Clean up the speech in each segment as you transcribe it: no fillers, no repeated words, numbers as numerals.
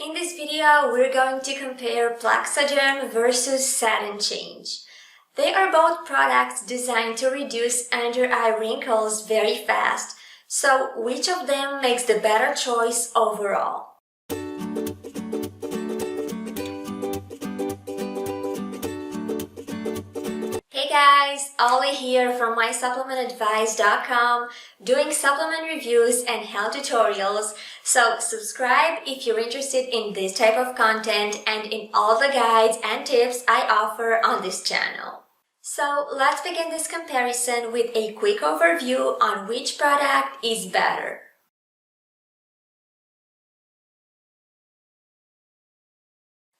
In this video, we're going to compare Plexaderm versus Sudden Change. They are both products designed to reduce under-eye wrinkles very fast, so which of them makes the better choice overall? Hey guys, Ollie here from mysupplementadvice.com, doing supplement reviews and health tutorials, so subscribe if you're interested in this type of content and in all the guides and tips I offer on this channel. So let's begin this comparison with a quick overview on which product is better.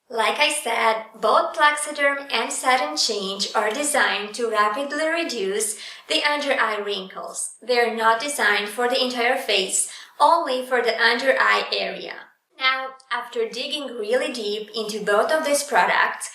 Like I said, both Plexaderm and Sudden Change are designed to rapidly reduce the under-eye wrinkles. They're not designed for the entire face, only for the under-eye area. Now, after digging really deep into both of these products,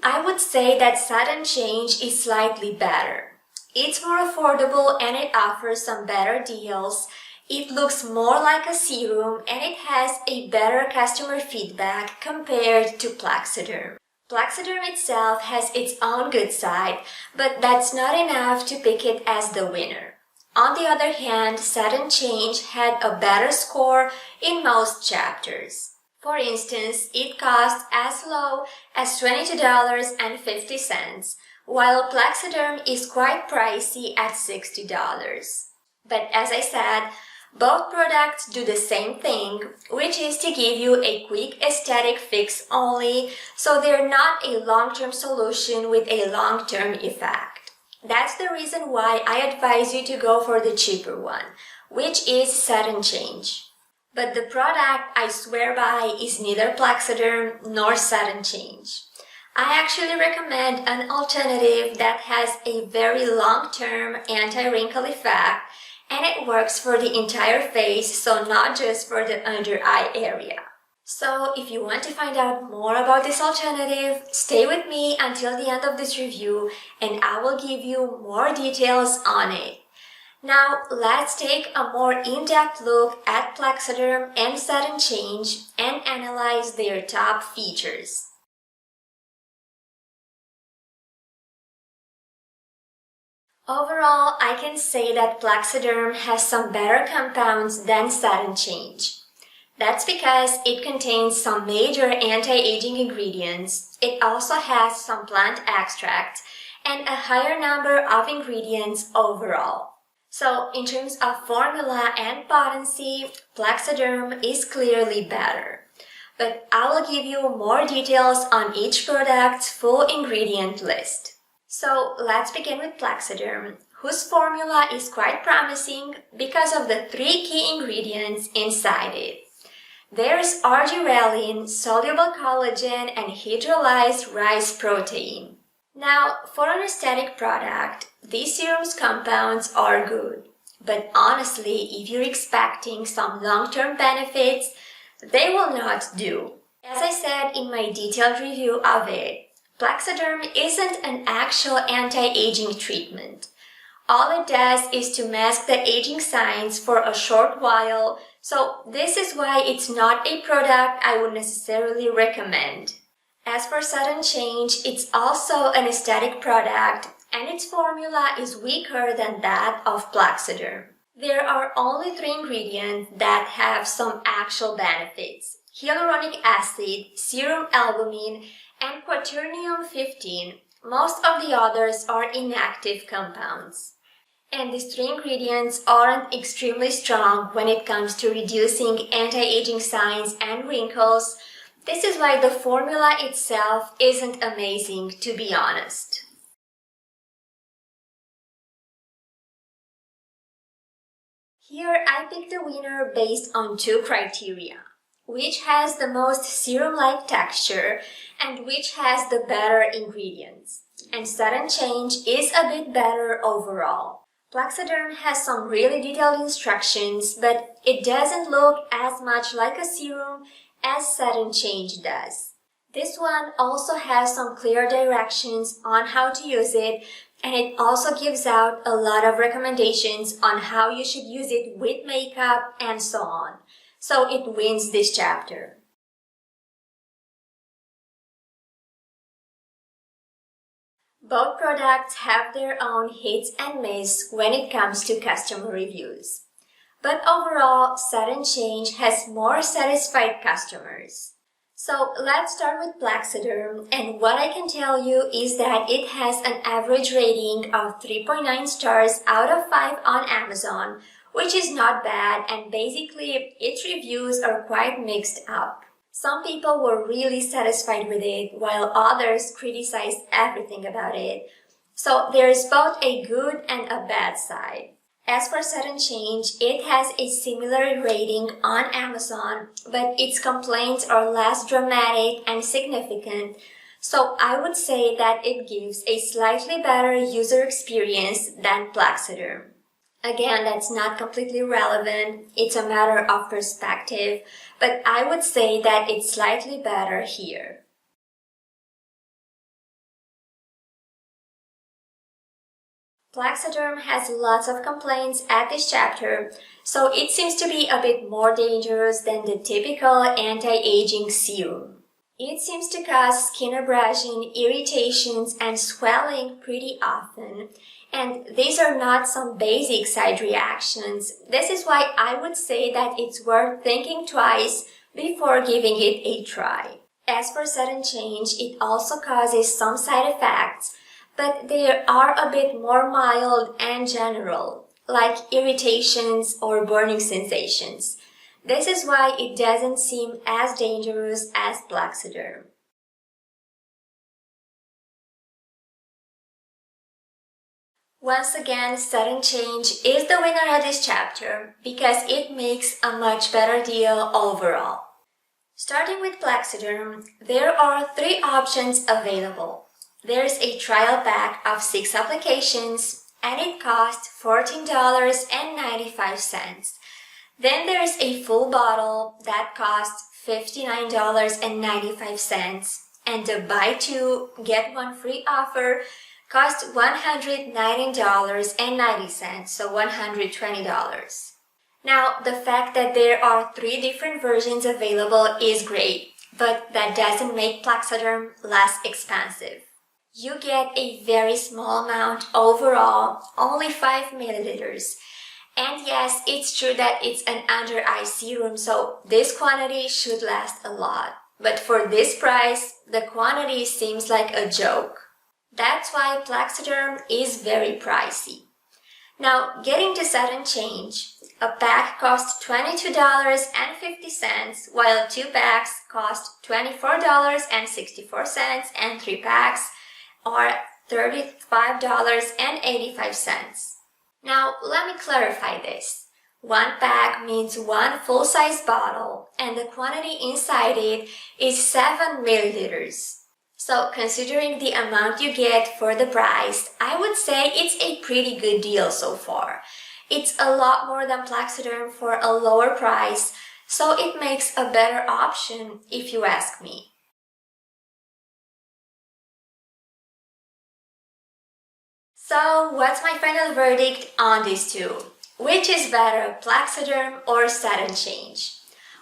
I would say that Sudden Change is slightly better. It's more affordable and it offers some better deals. It looks more like a serum and it has a better customer feedback compared to Plexaderm. Plexaderm itself has its own good side, but that's not enough to pick it as the winner. On the other hand, Sudden Change had a better score in most chapters. For instance, it cost as low as $22.50, while Plexaderm is quite pricey at $60. But as I said, both products do the same thing, which is to give you a quick aesthetic fix only, so they're not a long-term solution with a long-term effect. That's the reason why I advise you to go for the cheaper one, which is Sudden Change. But the product I swear by is neither Plexaderm nor Sudden Change. I actually recommend an alternative that has a very long-term anti-wrinkle effect, and it works for the entire face, so not just for the under-eye area. So if you want to find out more about this alternative, stay with me until the end of this review and I will give you more details on it. Now let's take a more in-depth look at Plexaderm and Sudden Change and analyze their top features. Overall, I can say that Plexaderm has some better compounds than Sudden Change. That's because it contains some major anti-aging ingredients. It also has some plant extracts and a higher number of ingredients overall. So, in terms of formula and potency, Plexaderm is clearly better. But I will give you more details on each product's full ingredient list. So let's begin with Plexaderm, whose formula is quite promising because of the three key ingredients inside it. There's argyrosin, soluble collagen, and hydrolyzed rice protein. Now, for an aesthetic product, these serum's compounds are good. But honestly, if you're expecting some long-term benefits, they will not do. As I said in my detailed review of it, Plexaderm isn't an actual anti-aging treatment. All it does is to mask the aging signs for a short while, so this is why it's not a product I would necessarily recommend. As for Sudden Change, it's also an aesthetic product, and its formula is weaker than that of Plexaderm. There are only 3 ingredients that have some actual benefits: hyaluronic acid, serum albumin, and quaternium-15. Most of the others are inactive compounds. And these 3 ingredients aren't extremely strong when it comes to reducing anti-aging signs and wrinkles. This is why the formula itself isn't amazing, to be honest. Here I picked the winner based on 2 criteria: which has the most serum-like texture and which has the better ingredients. And Sudden Change is a bit better overall. Plexaderm has some really detailed instructions, but it doesn't look as much like a serum as Sudden Change does. This one also has some clear directions on how to use it, and it also gives out a lot of recommendations on how you should use it with makeup and so on. So it wins this chapter. Both products have their own hits and miss when it comes to customer reviews. But overall, Sudden Change has more satisfied customers. So let's start with Plexaderm, and what I can tell you is that it has an average rating of 3.9 stars out of 5 on Amazon, which is not bad, and basically its reviews are quite mixed up. Some people were really satisfied with it, while others criticized everything about it. So there's both a good and a bad side. As for Sudden Change, it has a similar rating on Amazon, but its complaints are less dramatic and significant, so I would say that it gives a slightly better user experience than Plexaderm. Again, that's not completely relevant, it's a matter of perspective, but I would say that it's slightly better here. Plexaderm has lots of complaints at this chapter, so it seems to be a bit more dangerous than the typical anti-aging serum. It seems to cause skin abrasion, irritations, and swelling pretty often, and these are not some basic side reactions. This is why I would say that it's worth thinking twice before giving it a try. As for Sudden Change, it also causes some side effects, but they are a bit more mild and general, like irritations or burning sensations. This is why it doesn't seem as dangerous as Plexaderm. Once again, Sudden Change is the winner of this chapter because it makes a much better deal overall. Starting with Plexaderm, there are 3 options available. There's a trial pack of 6 applications and it costs $14.95. Then there's a full bottle that costs $59.95 and the buy 2 get 1 free offer costs $119.90, so $120. Now, the fact that there are 3 different versions available is great, but that doesn't make Plexaderm less expensive. You get a very small amount overall, only 5 milliliters. And yes, it's true that it's an under-eye serum, so this quantity should last a lot. But for this price, the quantity seems like a joke. That's why Plexaderm is very pricey. Now, getting to Sudden Change, a pack costs $22.50, while 2 packs cost $24.64, and 3 packs are $35.85. Now, let me clarify this. 1 pack means 1 full-size bottle, and the quantity inside it is 7 milliliters. So, considering the amount you get for the price, I would say it's a pretty good deal so far. It's a lot more than Plexaderm for a lower price, so it makes a better option if you ask me. So, what's my final verdict on these 2? Which is better, Plexaderm or Sudden Change?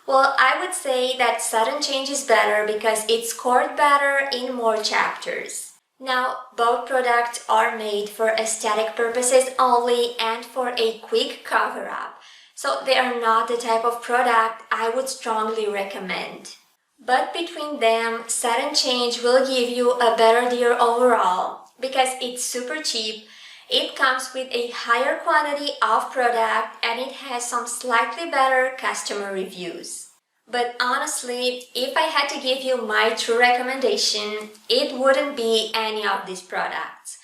Well, I would say that Sudden Change is better because it scored better in more chapters. Now, both products are made for aesthetic purposes only and for a quick cover-up, so they are not the type of product I would strongly recommend. But between them, Sudden Change will give you a better deal overall because it's super cheap, it comes with a higher quantity of product, and it has some slightly better customer reviews. But honestly, if I had to give you my true recommendation, it wouldn't be any of these products.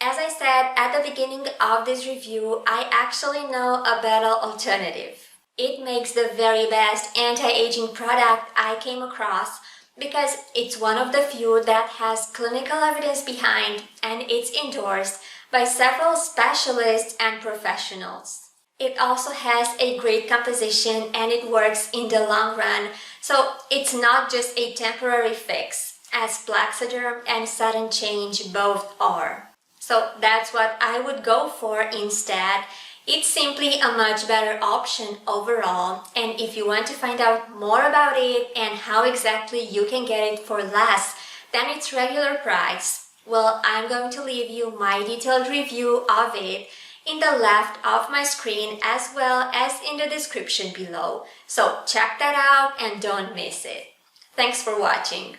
As I said at the beginning of this review, I actually know a better alternative. It makes the very best anti-aging product I came across because it's one of the few that has clinical evidence behind and it's endorsed by several specialists and professionals. It also has a great composition and it works in the long run, so it's not just a temporary fix, as Plexaderm and Sudden Change both are. So that's what I would go for instead. It's simply a much better option overall, and if you want to find out more about it and how exactly you can get it for less than its regular price, Well, I'm going to leave you my detailed review of it in the left of my screen as well as in the description below. So check that out and don't miss it. Thanks for watching.